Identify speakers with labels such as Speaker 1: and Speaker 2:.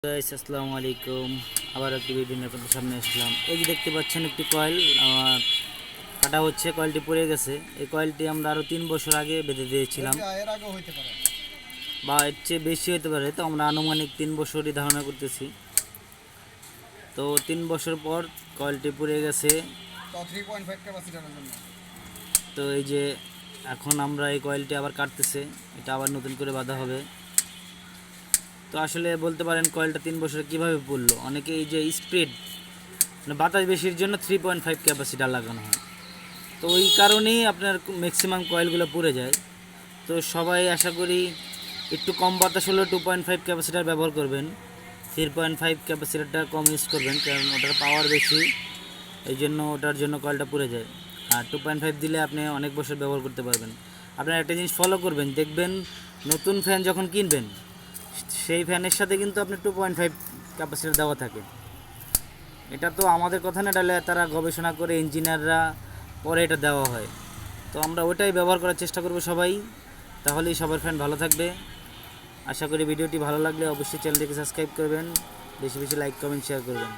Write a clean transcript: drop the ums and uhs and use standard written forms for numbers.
Speaker 1: Guys আসসালামু আলাইকুম। আবার একটি ভিডিও নিয়ে আপনাদের সামনে আসলাম। এই যে দেখতে পাচ্ছেন একটি কয়েল আমার কাটা হচ্ছে, কয়েলটি পড়ে গেছে। এই কয়েলটি আমরা আরও 3 বছর আগে বেঁধে দিয়েছিলাম, বা এর চেয়ে বেশি হতে পারে। তো আমরা আনুমানিক 3 বছরই ধারণা করতেছি। তো 3 বছর পর কয়েলটি পড়ে গেছে। তো এই যে এখন আমরা এই কয়েলটি আবার কাটতেছে, এটা আবার নতুন করে বাঁধা হবে। তো আসলে বলতে পারেন কয়েলটা 3 বছরে কীভাবে পড়লো। অনেকে এই যে স্পিড মানে বাতাস বেশির জন্য 3.5 ক্যাপাসিটার লাগানো হয়, তো ওই কারণেই আপনার ম্যাক্সিমাম কয়েলগুলো পুড়ে যায়। তো সবাই আশা করি একটু কম বাতাস হলেও 2.5 ক্যাপাসিটার ব্যবহার করবেন। 3.5 ক্যাপাসিটারটা কম ইউজ করবেন, কারণ ওটার পাওয়ার বেশি, এই জন্য ওটার জন্য কয়েলটা পুড়ে যায়। আর 2.5 দিলে আপনি অনেক বছর ব্যবহার করতে পারবেন। আপনারা একটা জিনিস ফলো করবেন, দেখবেন নতুন ফ্যান যখন কিনবেন সেই ফ্যানের সাথে কিন্তু আপনি 2.5 ক্যাপাসিটার দেওয়া থাকে। এটা তো আমাদের কথা না, ডালে তারা গবেষণা করে ইঞ্জিনিয়াররা পরে এটা দেওয়া হয়। তো আমরা ওটাই ব্যবহার করার চেষ্টা করব সবাই, তাহলেই সবার ফ্যান ভালো থাকবে। আশা করি ভিডিওটি ভালো লাগলে অবশ্যই চ্যানেলটিকে সাবস্ক্রাইব করবেন, বেশি বেশি লাইক কমেন্ট শেয়ার করবেন।